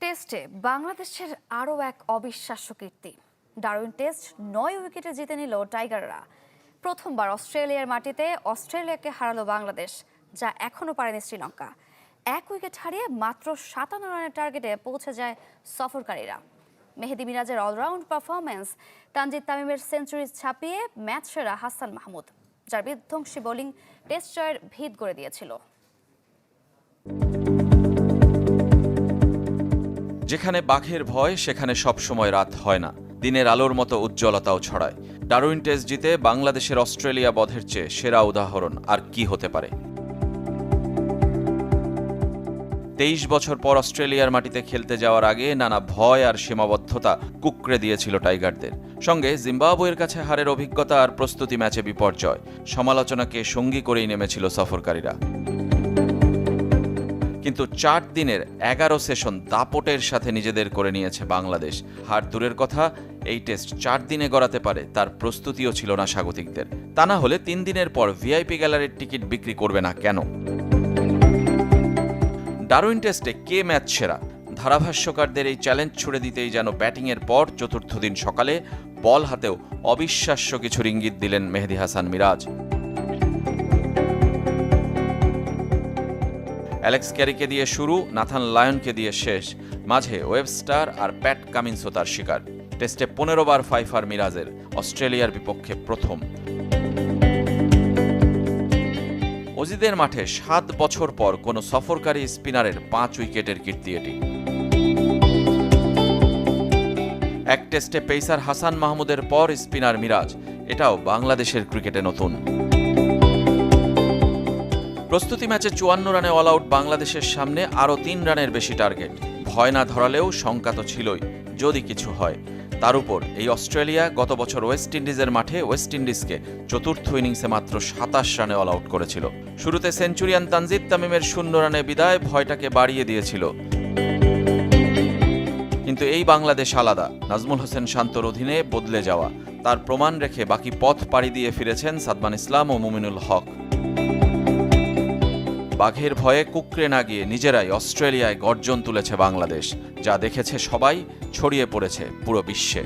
টেস্টে বাংলাদেশের আরও এক অবিশ্বাস্য কীর্তি। ডারউইন টেস্ট ৯ উইকেটে জিতে নিল টাইগাররা। প্রথমবার অস্ট্রেলিয়ার মাটিতে অস্ট্রেলিয়াকে হারালো বাংলাদেশ, যা এখনও পারেনি শ্রীলঙ্কা। ১ উইকেট হারিয়ে মাত্র ৫৭ রানের টার্গেটে পৌঁছে যায় সফরকারীরা। মেহেদী মিরাজের অলরাউন্ড পারফরম্যান্স, তানজিদ তামিমের সেঞ্চুরি ছাপিয়ে ম্যাচ সেরা হাসান মাহমুদ, যার বিধ্বংসী বোলিং টেস্ট জয়ের ভিত গড়ে দিয়েছিল। যেখানে বাঘের ভয় সেখানে সবসময় রাত হয় না, দিনের আলোর মতো উজ্জ্বলতাও ছড়ায়। ডারউইন টেস্ট জিতে বাংলাদেশের অস্ট্রেলিয়া বধের চেয়ে সেরা উদাহরণ আর কি হতে পারে? ২৩ বছর পর অস্ট্রেলিয়ার মাটিতে খেলতে যাওয়ার আগে নানা ভয় আর সীমাবদ্ধতা কুঁকড়ে দিয়েছিল টাইগারদের। সঙ্গে জিম্বাবুয়ের কাছে হারের অভিজ্ঞতা আর প্রস্তুতি ম্যাচে বিপর্যয়, সমালোচনাকে সঙ্গী করেই নেমেছিল সফরকারীরা। কিন্তু ৪ দিনের ১১ সেশন দাপটের সাথে নিজেদের করে নিয়েছে বাংলাদেশ। হার দূরের কথা, এই টেস্ট ৪ দিনে গড়াতে পারে তার প্রস্তুতিও ছিল না স্বাগতিকদের। তা না হলে ৩ দিনের পর ভিআইপি গ্যালারির টিকিট বিক্রি করবে না কেন? ডারউইন টেস্টে কে ম্যাচ সেরা? ধারাভাষ্যকারদের এই চ্যালেঞ্জ ছুড়ে দিতেই যেন ব্যাটিংয়ের পর চতুর্থ দিন সকালে বল হাতেও অবিশ্বাস্য কিছুর ইঙ্গিত দিলেন মেহেদী হাসান মিরাজ। অ্যালেক্স ক্যারিকে দিয়ে শুরু, নাথান লায়নকে দিয়ে শেষ, মাঝে ওয়েবস্টার আর প্যাট কামিন্সও তার শিকার। টেস্টে ১৫ বার ফাইফার মিরাজের, অস্ট্রেলিয়ার বিপক্ষে প্রথম। অজিদের মাঠে ৭ বছর পর কোনো সফরকারী স্পিনারের ৫ উইকেটের কীর্তি এটি। এক টেস্টে পেসার হাসান মাহমুদের পর স্পিনার মিরাজ, এটাও বাংলাদেশের ক্রিকেটে নতুন। প্রস্তুতি ম্যাচে ৫৪ রানে অল আউট বাংলাদেশের সামনে আরও ৩ রানের বেশি টার্গেট। ভয় না ধরালেও শঙ্কা তো ছিলই, যদি কিছু হয়। তার উপর এই অস্ট্রেলিয়া গত বছর ওয়েস্ট ইন্ডিজের মাঠে ওয়েস্ট ইন্ডিজকে চতুর্থ ইনিংসে মাত্র ২৭ রানে অল আউট করেছিল। শুরুতে সেঞ্চুরিয়ান তানজিদ তামিমের ০ রানে বিদায় ভয়টাকে বাড়িয়ে দিয়েছিল। কিন্তু এই বাংলাদেশ আলাদা। নাজমুল হোসেন শান্তর অধীনে বদলে যাওয়া, তার প্রমাণ রেখে বাকি পথ পাড়ি দিয়ে ফিরেছেন সাদমান ইসলাম ও মুমিনুল হক। বাঘের ভয়ে কুঁকড়ে না গিয়ে নিজেরাই অস্ট্রেলিয়ায় গর্জন তুলেছে বাংলাদেশ, যা দেখেছে সবাই, ছড়িয়ে পড়েছে পুরো বিশ্বে।